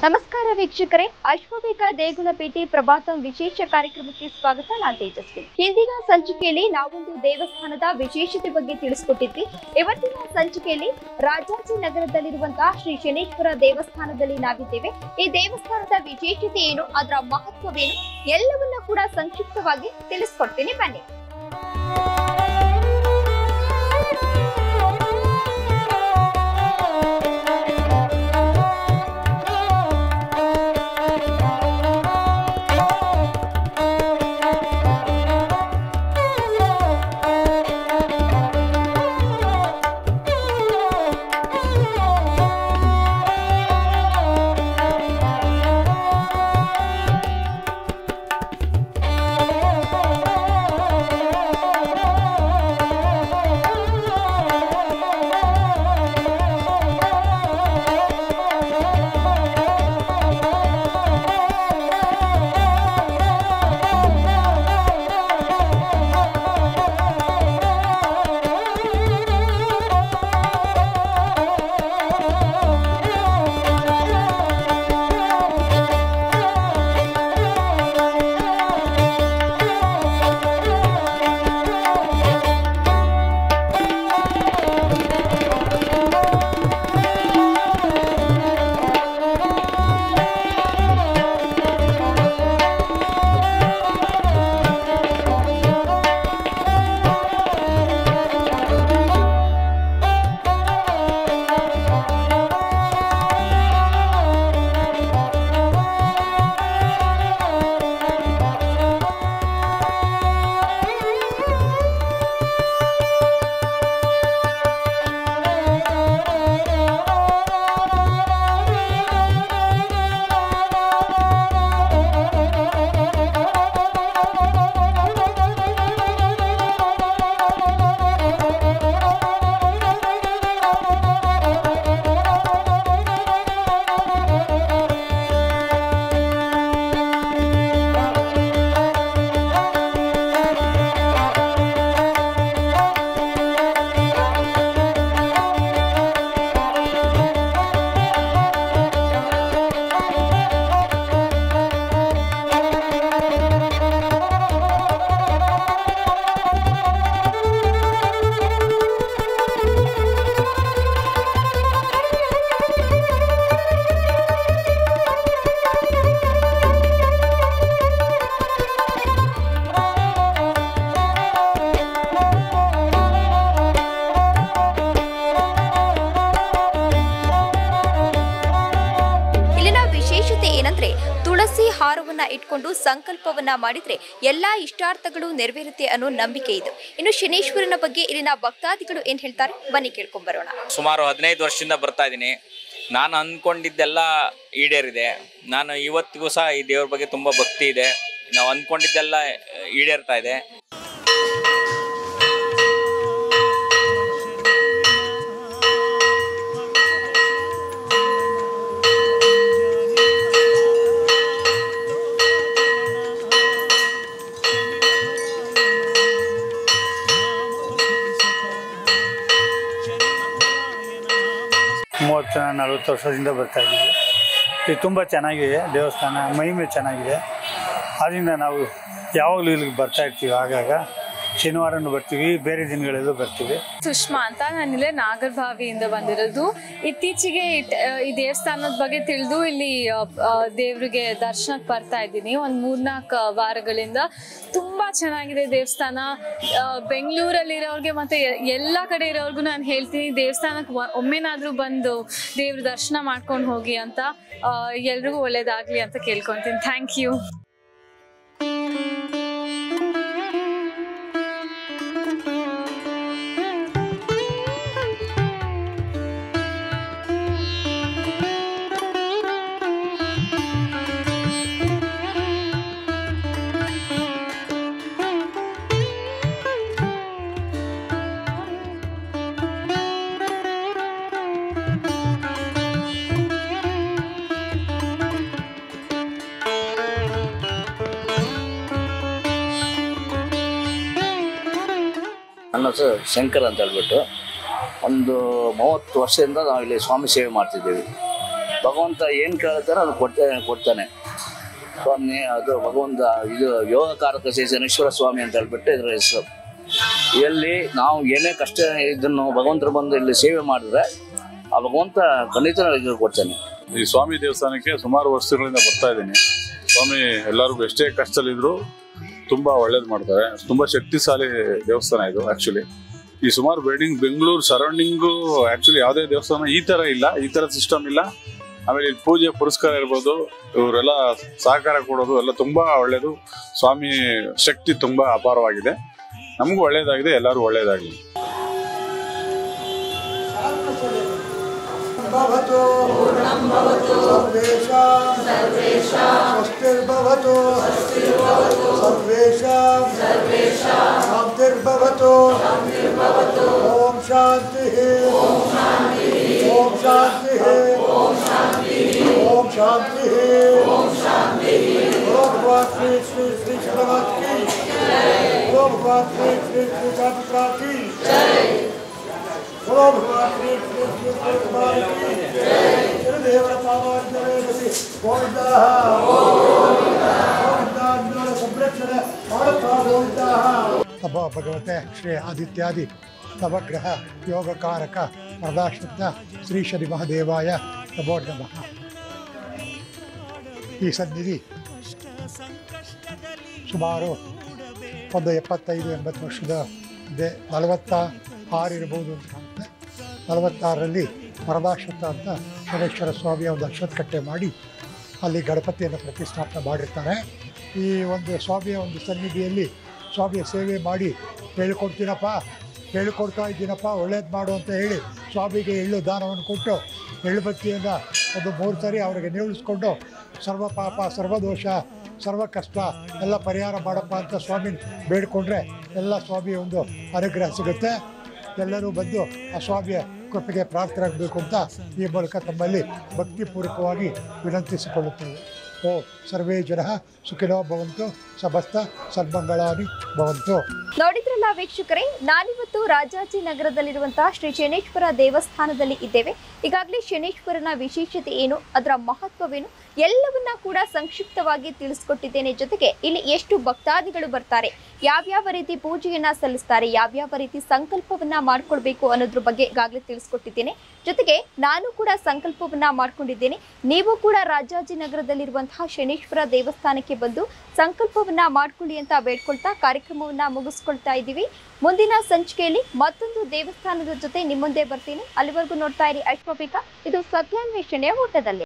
ನಮಸ್ಕಾರ ವೀಕ್ಷಕರೇ, ಅಶ್ವವೇಗ ದೇಗುಲಪೇಟೆ ಪ್ರಭಾತ ವಿಶೇಷ ಕಾರ್ಯಕ್ರಮಕ್ಕೆ ಸ್ವಾಗತ. ನಾನು ತೇಜಸ್ವಿ. ಹಿಂದಿನ ಸಂಚಿಕೆಯಲ್ಲಿ ನಾವೊಂದು ದೇವಸ್ಥಾನದ ವಿಶೇಷತೆ ಬಗ್ಗೆ ತಿಳಿಸಿಕೊಟ್ಟಿದ್ವಿ. ಇವತ್ತಿನ ಸಂಚಿಕೆಯಲ್ಲಿ ರಾಜಾಜಿನಗರದಲ್ಲಿರುವಂತಹ ಶ್ರೀ ಶನೇಶ್ವರ ದೇವಸ್ಥಾನದಲ್ಲಿ ನಾವಿದ್ದೇವೆ. ಈ ದೇವಸ್ಥಾನದ ವಿಶೇಷತೆ ಏನು, ಅದರ ಮಹತ್ವವೇನು, ಎಲ್ಲವನ್ನ ಕೂಡ ಸಂಕ್ಷಿಪ್ತವಾಗಿ ತಿಳಿಸ್ಕೊಡ್ತೀನಿ, ಬನ್ನಿ. ತುಳಸಿ ಹಾರವನ್ನ ಇಟ್ಕೊಂಡು ಸಂಕಲ್ಪವನ್ನ ಮಾಡಿದ್ರೆ ಎಲ್ಲಾ ಇಷ್ಟಾರ್ಥಗಳು ನೆರವೇರುತ್ತೆ ಅನ್ನೋ ನಂಬಿಕೆ ಇದು. ಇನ್ನು ಶನೇಶ್ವರನ ಬಗ್ಗೆ ಇಲ್ಲಿನ ಭಕ್ತಾದಿಗಳು ಏನ್ ಹೇಳ್ತಾರೆ, ಬನ್ನಿ ಕೇಳ್ಕೊಂಡ್ ಬರೋಣ. ಸುಮಾರು 15 ವರ್ಷದಿಂದ ಬರ್ತಾ ಇದ್ದೀನಿ. ನಾನು ಅಂದ್ಕೊಂಡಿದ್ದೆಲ್ಲ ಈಡೇರಿದೆ. ನಾನು ಇವತ್ತಿಗೂ ಸಹ ಈ ದೇವ್ರ ಬಗ್ಗೆ ತುಂಬಾ ಭಕ್ತಿ ಇದೆ. ನಾವು ಅಂದ್ಕೊಂಡಿದ್ದೆಲ್ಲ ಈಡೇರ್ತಾ ಇದೆ. ಮೂವತ್ತು 40 ವರ್ಷದಿಂದ ಬರ್ತಾ ಇದ್ದೀವಿ. ಇದು ತುಂಬ ಚೆನ್ನಾಗಿದೆ ದೇವಸ್ಥಾನ, ಮಹಿಮೆ ಚೆನ್ನಾಗಿದೆ. ಆದ್ದರಿಂದ ನಾವು ಯಾವಾಗಲೂ ಇಲ್ಲಿಗೆ ಬರ್ತಾ ಇರ್ತೀವಿ. ಆಗಾಗ ಶನಿವಾರನೂ ಬರ್ತೀವಿ, ಬೇರೆ ದಿನಗಳಲ್ಲೂ ಬರ್ತೀವಿ. ಸುಷ್ಮಾ ಅಂತ, ನಾನಿಲ್ಲೇ ನಾಗರಭಾವಿಯಿಂದ ಬಂದಿರೋದು. ಇತ್ತೀಚೆಗೆ ಈ ದೇವಸ್ಥಾನದ ಬಗ್ಗೆ ತಿಳಿದು ಇಲ್ಲಿ ದೇವ್ರಿಗೆ ದರ್ಶನಕ್ಕೆ ಬರ್ತಾ ಇದ್ದೀನಿ. ಒಂದು 3-4 ವಾರಗಳಿಂದ. ತುಂಬ ಚೆನ್ನಾಗಿದೆ ದೇವಸ್ಥಾನ. ಬೆಂಗಳೂರಲ್ಲಿರೋರಿಗೆ ಮತ್ತು ಎಲ್ಲ ಕಡೆ ಇರೋರ್ಗು ನಾನು ಹೇಳ್ತೀನಿ, ದೇವಸ್ಥಾನಕ್ಕೆ ಒಮ್ಮೆನಾದರೂ ಬಂದು ದೇವ್ರ ದರ್ಶನ ಮಾಡ್ಕೊಂಡು ಹೋಗಿ ಅಂತ. ಎಲ್ರಿಗೂ ಒಳ್ಳೇದಾಗಲಿ ಅಂತ ಕೇಳ್ಕೊತೀನಿ. Thank you. ನನ್ನ ಹೆಸರು ಶಂಕರ್ ಅಂತ ಹೇಳ್ಬಿಟ್ಟು ಒಂದು 30 ವರ್ಷದಿಂದ ನಾವು ಇಲ್ಲಿ ಸ್ವಾಮಿ ಸೇವೆ ಮಾಡ್ತಿದ್ದೀವಿ. ಭಗವಂತ ಏನು ಕೇಳ್ತಾರೋ ಅದು ಕೊಡ್ತಾನೆ ಸ್ವಾಮಿ. ಅದು ಭಗವಂತ ಇದು ಯೋಗಕಾರಕ ಶ್ರೀ ಶನೇಶ್ವರ ಸ್ವಾಮಿ ಅಂತ ಹೇಳ್ಬಿಟ್ಟು ಇದರ ಹೆಸರು. ಎಲ್ಲಿ ನಾವು ಏನೇ ಕಷ್ಟ ಇದನ್ನು ಭಗವಂತರು ಬಂದು ಇಲ್ಲಿ ಸೇವೆ ಮಾಡಿದ್ರೆ ಆ ಭಗವಂತ ಖಂಡಿತ ಇದು ಕೊಡ್ತಾನೆ. ಈ ಸ್ವಾಮಿ ದೇವಸ್ಥಾನಕ್ಕೆ ಸುಮಾರು ವರ್ಷಗಳಿಂದ ಬರ್ತಾ ಇದ್ದೀನಿ. ಸ್ವಾಮಿ ಎಲ್ಲರಿಗೂ ಎಷ್ಟೇ ಕಷ್ಟದಲ್ಲಿದ್ರು ತುಂಬಾ ಒಳ್ಳೇದು ಮಾಡ್ತಾರೆ. ತುಂಬಾ ಶಕ್ತಿಶಾಲಿ ದೇವಸ್ಥಾನ ಇದು. ಆಕ್ಚುಲಿ ಈ ಸುಮಾರು ಬೆಂಗಳೂರು ಸರೌಂಡಿಂಗು ಆಕ್ಚುಲಿ ಯಾವುದೇ ದೇವಸ್ಥಾನ ಈ ತರ ಇಲ್ಲ, ಈ ತರ ಸಿಸ್ಟಮ್ ಇಲ್ಲ. ಆಮೇಲೆ ಇಲ್ಲಿ ಪೂಜೆ ಪುರಸ್ಕಾರ ಇರ್ಬೋದು, ಇವರೆಲ್ಲ ಸಹಕಾರ ಕೊಡೋದು ಎಲ್ಲ ತುಂಬಾ ಒಳ್ಳೇದು. ಸ್ವಾಮಿ ಶಕ್ತಿ ತುಂಬಾ ಅಪಾರವಾಗಿದೆ. ನಮಗೂ ಒಳ್ಳೇದಾಗಿದೆ, ಎಲ್ಲರೂ ಒಳ್ಳೇದಾಗಲಿ. भवतु सर्वेषां स्वस्तिर्भवतु सर्वेषां शान्तिर्भवतु ॐ शान्तिः ॐ शान्तिः ॐ शान्तिः भगवान श्री श्री श्री भगवत की भगवान श्री श्री श्री कांतिप्राण की भगवान श्री श्री श्री कुमार की देवर पावांजलि गोविंद संरक्षण तब भगवते श्री आदित्यादि नवग्रह योगकारक वरदाश्रित श्री शनि महादेवाय नमो नमः. ಈ ಸನ್ನಿಧಿ ಸುಮಾರು 75-80 ವರ್ಷದ 46 ಇರಬಹುದು ಅಂತ ಕಾಣುತ್ತೆ. 46ರಲ್ಲಿ ವರದಾಶ್ವತ ಅಂತ ಶನೇಶ್ವರ ಸ್ವಾಮಿಯ ಒಂದು ಅಶ್ವತ್ಥಕಟ್ಟೆ ಮಾಡಿ ಅಲ್ಲಿ ಗಣಪತಿಯನ್ನು ಪ್ರತಿಷ್ಠಾಪನೆ ಮಾಡಿರ್ತಾರೆ. ಈ ಒಂದು ಸ್ವಾಮಿಯ ಒಂದು ಸನ್ನಿಧಿಯಲ್ಲಿ ಸ್ವಾಮಿಯ ಸೇವೆ ಮಾಡಿ ಹೇಳಿಕೊಡ್ತಾ ಇದ್ದೀನಪ್ಪ ಒಳ್ಳೇದು ಮಾಡು ಅಂತ ಹೇಳಿ ಸ್ವಾಮಿಗೆ ಎಳ್ಳು ದಾನವನ್ನು ಕೊಟ್ಟು ಎಳ್ಳು ಬತ್ತಿಯನ್ನು ಒಂದು 3 ಸಾರಿ ಅವರಿಗೆ ನಿಲ್ಲಿಸ್ಕೊಂಡು ಸರ್ವ ಪಾಪ ಸರ್ವದೋಷ ಸರ್ವ ಕಷ್ಟ ಎಲ್ಲ ಪರಿಹಾರ ಮಾಡಪ್ಪ ಅಂತ ಸ್ವಾಮಿ ಬೇಡಿಕೊಂಡ್ರೆ ಎಲ್ಲ ಸ್ವಾಮಿಯ ಒಂದು ಅನುಗ್ರಹ ಸಿಗುತ್ತೆ. ಎಲ್ಲರೂ ಬಂದು ಆ ಸ್ವಾಮಿಯ ಕೃಪೆಗೆ ಪ್ರಾರ್ಥನೆಯಾಗಬೇಕು ಅಂತ ಈ ಮೂಲಕ ತಮ್ಮಲ್ಲಿ ಭಕ್ತಿಪೂರ್ವಕವಾಗಿ ವಿನಂತಿಸಿಕೊಳ್ಳುತ್ತೇವೆ. ಓ ಸರ್ವೇ ಜನ ಸುಖಿನೋ ಭವಂತು, ಸಮಸ್ತ ಸನ್ಮಂಗಳಾನಿ ಭವಂತು. ನೋಡಿದ್ರಲ್ಲ ವೀಕ್ಷಕರೇ, ನಾನಿವತ್ತು ರಾಜಾಜಿನಗರದಲ್ಲಿರುವಂತಹ ಶ್ರೀ ಶನೇಶ್ವರ ದೇವಸ್ಥಾನದಲ್ಲಿ ಇದ್ದೇವೆ. ಈಗಾಗಲೇ ಶನೇಶ್ವರನ ವಿಶೇಷತೆ ಏನು, ಅದರ ಮಹತ್ವವೇನು ಎಲ್ಲವನ್ನ ಕೂಡ ಸಂಕ್ಷಿಪ್ತವಾಗಿ ತಿಳಿಸ್ಕೊಟ್ಟಿದ್ದೇನೆ. ಜೊತೆಗೆ ಇಲ್ಲಿ ಎಷ್ಟು ಭಕ್ತಾದಿಗಳು ಬರ್ತಾರೆ, ಯಾವ್ಯಾವ ರೀತಿ ಪೂಜೆಯನ್ನ ಸಲ್ಲಿಸ್ತಾರೆ, ಯಾವ್ಯಾವ ರೀತಿ ಸಂಕಲ್ಪವನ್ನ ಮಾಡ್ಕೊಳ್ಬೇಕು ಅನ್ನೋದ್ರ ಬಗ್ಗೆ ಈಗಾಗಲೇ ತಿಳಿಸ್ಕೊಟ್ಟಿದ್ದೇನೆ. ಜೊತೆಗೆ ನಾನು ಕೂಡ ಸಂಕಲ್ಪವನ್ನ ಮಾಡ್ಕೊಂಡಿದ್ದೇನೆ. ನೀವು ಕೂಡ ರಾಜಾಜಿನಗರದಲ್ಲಿರುವಂತಹ ಶನೇಶ್ವರ ದೇವಸ್ಥಾನಕ್ಕೆ ಬಂದು ಸಂಕಲ್ಪವನ್ನ ಮಾಡ್ಕೊಳ್ಳಿ ಅಂತ ಬೇಡ್ಕೊಳ್ತಾ ಕಾರ್ಯಕ್ರಮವನ್ನ ಮುಗಿಸ್ಕೊಳ್ತಾ ಇದ್ದೀವಿ. ಮುಂದಿನ ಸಂಚಿಕೆಯಲ್ಲಿ ಮತ್ತೊಂದು ದೇವಸ್ಥಾನದ ಜೊತೆ ನಿಮ್ಮ ಮುಂದೆ ಬರ್ತೀನಿ. ಅಲ್ಲಿವರೆಗೂ ನೋಡ್ತಾ ಇರಿ ಅಶ್ವಪಿಕಾ. ಇದು ಸತ್ಯಾನ್ವೇಷಣೆಯ ಊಟದಲ್ಲಿ.